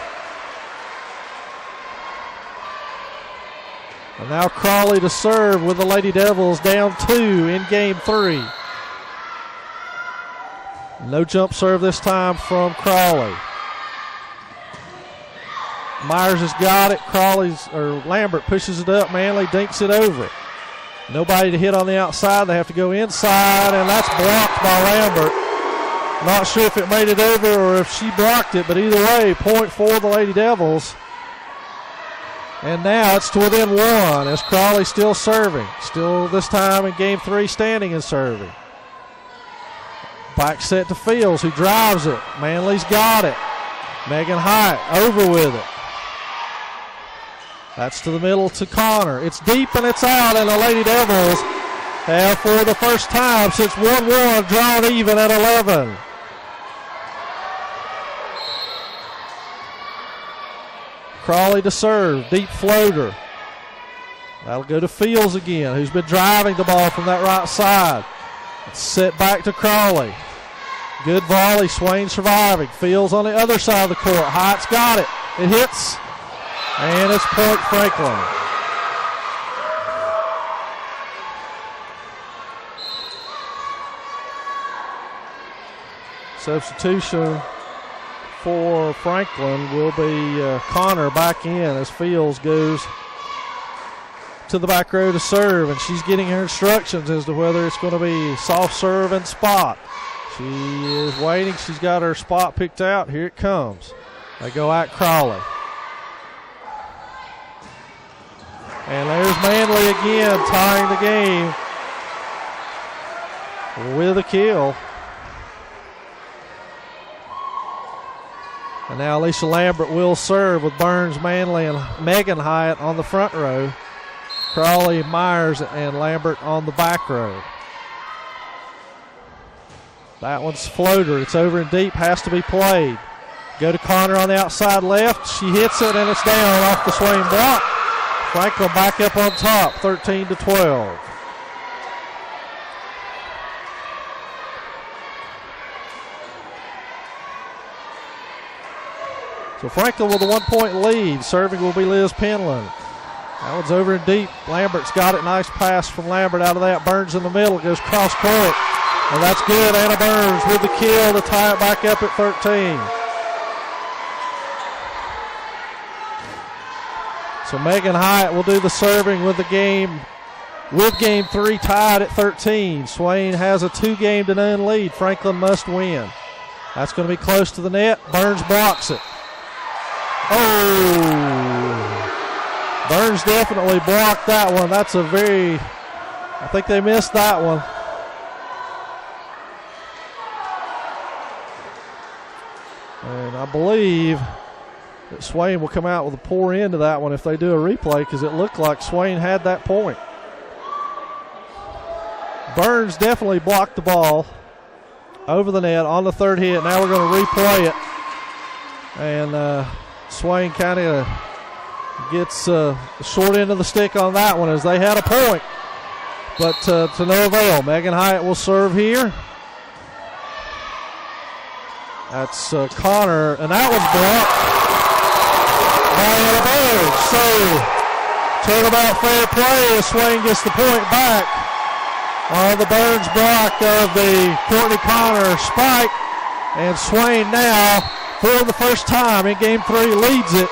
And now Crawley to serve with the Lady Devils down 2 in game 3. No jump serve this time from Crawley. Myers has got it. Lambert pushes it up. Manley dinks it over. Nobody to hit on the outside. They have to go inside, and that's blocked by Lambert. Not sure if it made it over or if she blocked it, but either way, point for the Lady Devils. And now it's to within 1 as Crawley still serving. Still this time in game 3 standing and serving. Back set to Fields, who drives it. Manley's got it. Megan Hyatt over with it. That's to the middle to Connor. It's deep and it's out, and the Lady Devils have, for the first time since 1-1, drawn even at 11. Crawley to serve. Deep floater. That'll go to Fields again, who's been driving the ball from that right side. It's set back to Crawley. Good volley. Swain surviving. Fields on the other side of the court. Hyatt's got it. It hits. And it's point Franklin. Substitution for Franklin will be Connor back in as Fields goes to the back row to serve, and she's getting her instructions as to whether it's going to be soft serve and spot. She is waiting. She's got her spot picked out. Here it comes. They go at Crawley. And there's Manley again tying the game with a kill. And now Alicia Lambert will serve with Burns, Manley, and Megan Hyatt on the front row. Crawley, Myers, and Lambert on the back row. That one's floater. It's over and deep, has to be played. Go to Connor on the outside left. She hits it, and it's down off the Swain block. Franklin back up on top, 13-12. So Franklin with a 1-point lead. Serving will be Liz Penland. That one's over and deep. Lambert's got it. Nice pass from Lambert out of that. Burns in the middle. Goes cross court. And that's good. Anna Burns with the kill to tie it back up at 13. So Megan Hyatt will do the serving with the game. With game 3 tied at 13. Swain has a 2-0 lead. Franklin must win. That's going to be close to the net. Burns blocks it. Oh! Burns definitely blocked that one. That's a very, I think they missed that one. And I believe that Swain will come out with a poor end of that one if they do a replay, because it looked like Swain had that point. Burns definitely blocked the ball over the net on the third hit. Now we're going to replay it. And Swain kind of gets the short end of the stick on that one, as they had a point. But to no avail. Megan Hyatt will serve here. That's Connor, and that was blocked by Anna Burns. So, talk about fair play as Swain gets the point back on the Burns block of the Courtney Connor spike. And Swain now, for the first time in game 3, leads it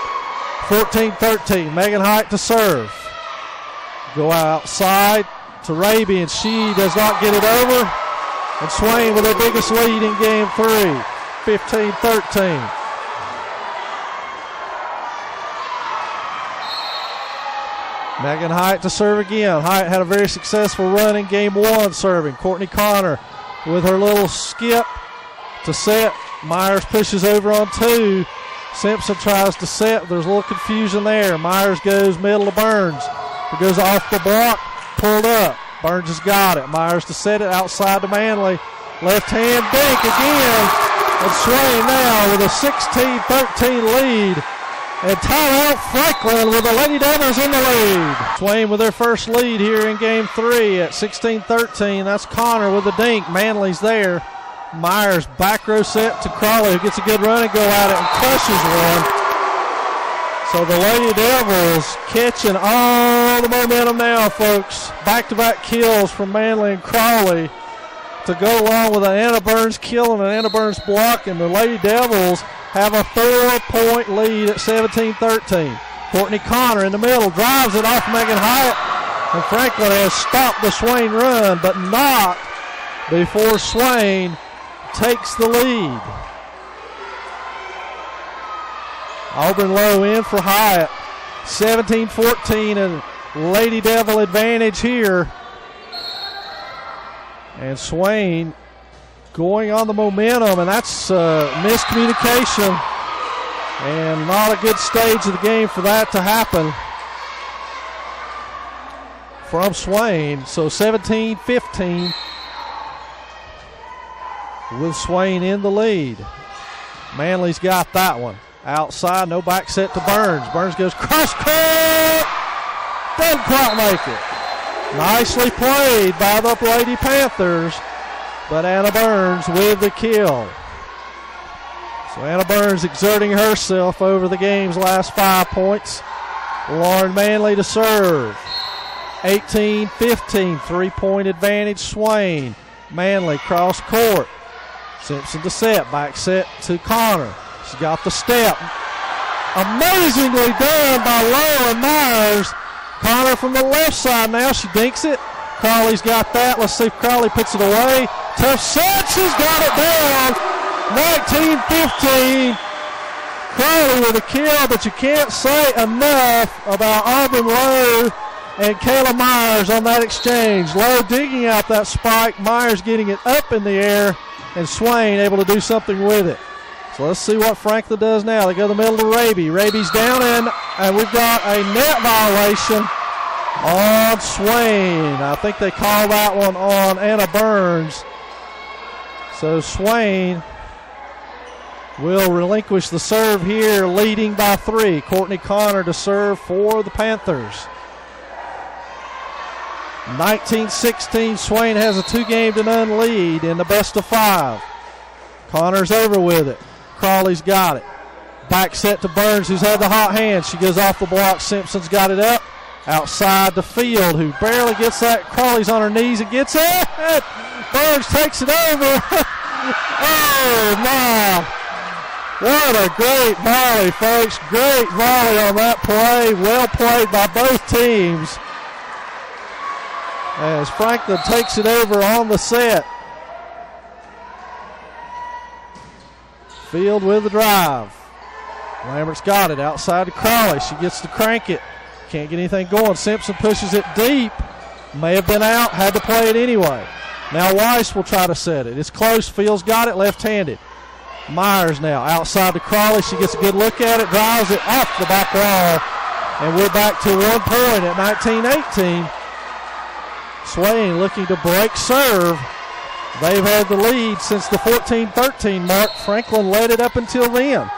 14-13. Megan Hyatt to serve. Go outside to Raby, and she does not get it over. And Swain with their biggest lead in game 3. 15-13. Megan Hyatt to serve again. Hyatt had a very successful run in game 1 serving. Courtney Connor with her little skip to set. Myers pushes over on 2. Simpson tries to set. There's a little confusion there. Myers goes middle to Burns. It goes off the block, pulled up. Burns has got it. Myers to set it outside to Manley. Left hand dink again. And Swain now with a 16-13 lead. And timeout Franklin with the Lady Devils in the lead. Swain with their first lead here in game 3 at 16-13. That's Connor with the dink. Manley's there. Myers back row set to Crawley, who gets a good run and go at it and crushes one. So the Lady Devils catching all the momentum now, folks. Back-to-back kills from Manley and Crawley to go along with an Anna Burns kill and an Anna Burns block, and the Lady Devils have a 4-point lead at 17-13. Courtney Connor in the middle drives it off Megan Hyatt, and Franklin has stopped the Swain run, but not before Swain takes the lead. Auburn Low in for Hyatt. 17-14, and Lady Devil advantage here. And Swain going on the momentum, and that's miscommunication, and not a good stage of the game for that to happen from Swain. So 17-15 with Swain in the lead. Manley's got that one. Outside, no back set to Burns. Burns goes cross court. Doesn't quite make it. Nicely played by the Lady Panthers, but Anna Burns with the kill. So Anna Burns exerting herself over the game's last 5 points. Lauren Manley to serve. 18-15, 3-point advantage Swain. Manley cross court. Simpson to set, back set to Connor. She's got the step. Amazingly done by Lowe and Myers. Connor from the left side now. She dinks it. Crowley's got that. Let's see if Crowley puts it away. Tough set. She's got it down. 19-15. Crowley with a kill, but you can't say enough about Auburn Lowe and Kayla Myers on that exchange. Lowe digging out that spike. Myers getting it up in the air, and Swain able to do something with it. So let's see what Franklin does now. They go to the middle to Raby. Raby's down in, and we've got a net violation on Swain. I think they call that one on Anna Burns. So Swain will relinquish the serve here, leading by 3. Courtney Connor to serve for the Panthers. 19-16, Swain has a 2-0 lead in the best of 5. Connor's over with it. Crawley's got it. Back set to Burns, who's had the hot hand. She goes off the block. Simpson's got it up. Outside the field, who barely gets that. Crawley's on her knees and gets it. Burns takes it over. Oh, my. What a great volley, folks. Great volley on that play. Well played by both teams. As Franklin takes it over on the set. Field with the drive. Lambert's got it outside to Crawley. She gets to crank it. Can't get anything going. Simpson pushes it deep. May have been out. Had to play it anyway. Now Weiss will try to set it. It's close. Field's got it left-handed. Myers now outside to Crawley. She gets a good look at it. Drives it off the back wall. And we're back to 1 point at 19-18. Swain looking to break serve. They've had the lead since the 14-13 mark. Franklin led it up until then.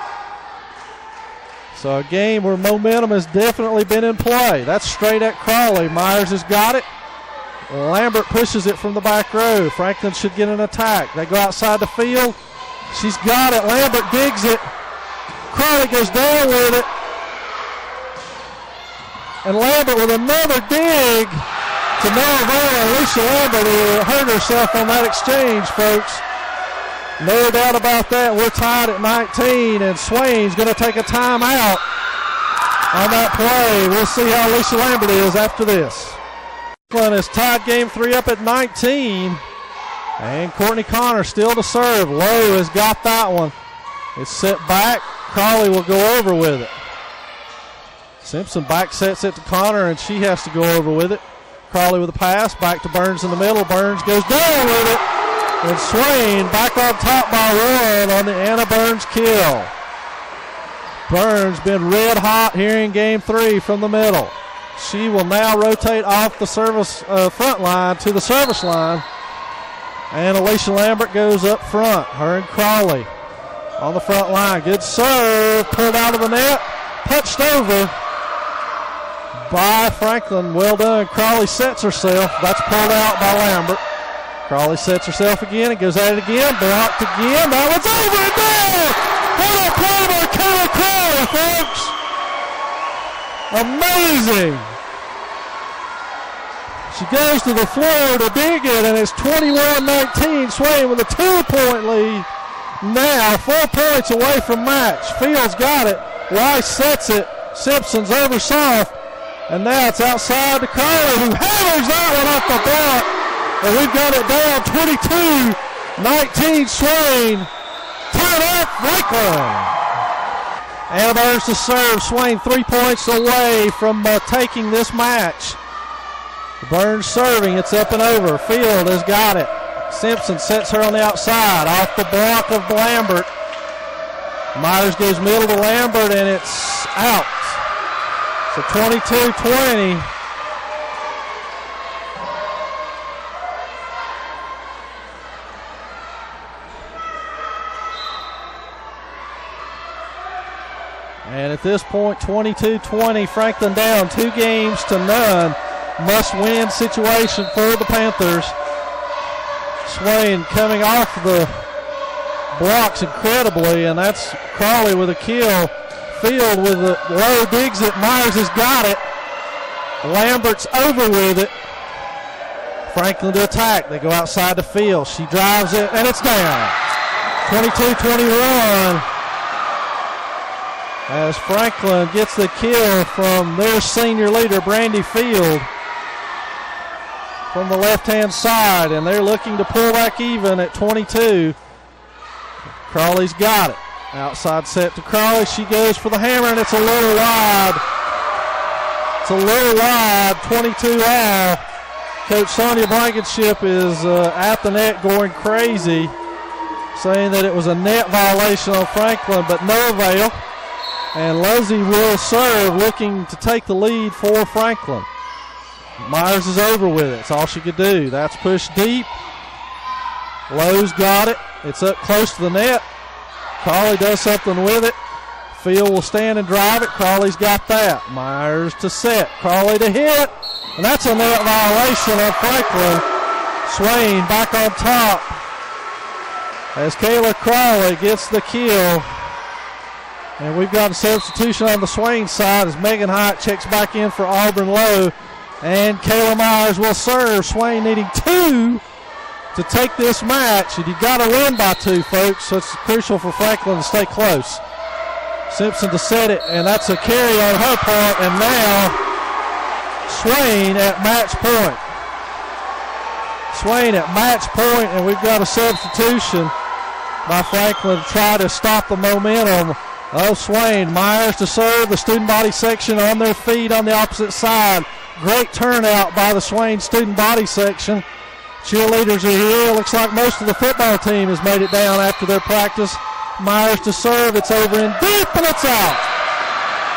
So a game where momentum has definitely been in play. That's straight at Crawley. Myers has got it. Lambert pushes it from the back row. Franklin should get an attack. They go outside the field. She's got it. Lambert digs it. Crawley goes down with it. And Lambert with another dig to no avail. Alicia Lambert who hurt herself on that exchange, folks. No doubt about that. We're tied at 19, and Swain's going to take a timeout on that play. We'll see how Alicia Lambert is after this. Franklin has tied game 3 up at 19, and Courtney Connor still to serve. Lowe has got that one. It's set back. Crawley will go over with it. Simpson back sets it to Connor, and she has to go over with it. Crawley with a pass, back to Burns in the middle. Burns goes down with it. And Swain back on top by 1 on the Anna Burns kill. Burns been red hot here in game 3 from the middle. She will now rotate off the service front line to the service line. And Alicia Lambert goes up front. Her and Crawley on the front line. Good serve. Pulled out of the net. Punched over by Franklin. Well done. Crawley sets herself. That's pulled out by Lambert. Crawley sets herself again and goes at it again. Blocked again. That one's over and down. What a play by Kayla Crawley, folks. Amazing. She goes to the floor to dig it, and it's 21-19. Swain with a 2-point lead. Now 4 points away from match. Fields got it. Weiss sets it. Simpson's over soft. And now it's outside to Crawley, who hammers that one off the block. And we've got it down 22-19 Swain. Turn up Franklin. Anna Burns to serve. Swain 3 points away from taking this match. Burns serving. It's up and over. Field has got it. Simpson sets her on the outside. Off the block of Lambert. Myers goes middle to Lambert, and it's out. So 22-20. And at this point, 22-20, Franklin down 2 games to none. Must-win situation for the Panthers. Swain coming off the blocks incredibly, and that's Crawley with a kill. Field with a low digs it. Myers has got it. Lambert's over with it. Franklin to attack. They go outside the field. She drives it, and it's down. 22-21. As Franklin gets the kill from their senior leader, Brandy Field, from the left-hand side, and they're looking to pull back even at 22. Crawley's got it. Outside set to Crawley. She goes for the hammer, and it's a little wide. It's a little wide, 22 all. Coach Sonia Blankenship is at the net going crazy, saying that it was a net violation on Franklin, but no avail. And Luzzie will serve, looking to take the lead for Franklin. Myers is over with it. That's all she could do. That's pushed deep. Lowe's got it. It's up close to the net. Crawley does something with it. Field will stand and drive it. Crawley's got that. Myers to set. Crawley to hit. And that's a net violation on Franklin. Swain back on top as Kayla Crawley gets the kill. And we've got a substitution on the Swain side as Megan Hyatt checks back in for Auburn Lowe. And Kayla Myers will serve. Swain needing 2 to take this match. And you've got to win by 2, folks. So it's crucial for Franklin to stay close. Simpson to set it, and that's a carry on her part. And now Swain at match point. Swain at match point, and we've got a substitution by Franklin to try to stop the momentum of Swain. Myers to serve. The student body section on their feet on the opposite side. Great turnout by the Swain student body section. Cheerleaders are here. Looks like most of the football team has made it down after their practice. Myers to serve. It's over in deep, and it's out.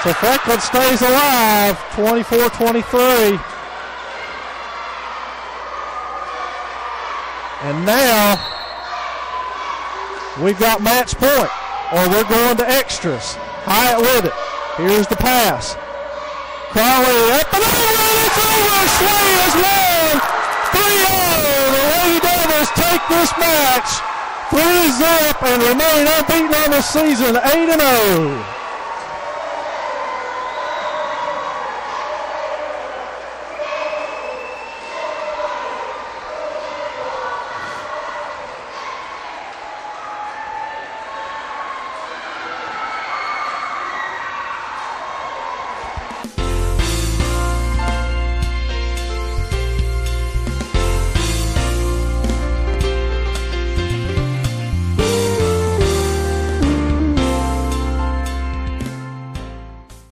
So Franklin stays alive, 24-23. And now we've got match point, or we're going to extras. Hyatt with it. Here's the pass. Crowley up and over, and it's over. Swain has won 3-0. The Lady Devils take this match 3-0 and remain unbeaten on the season, 8-0.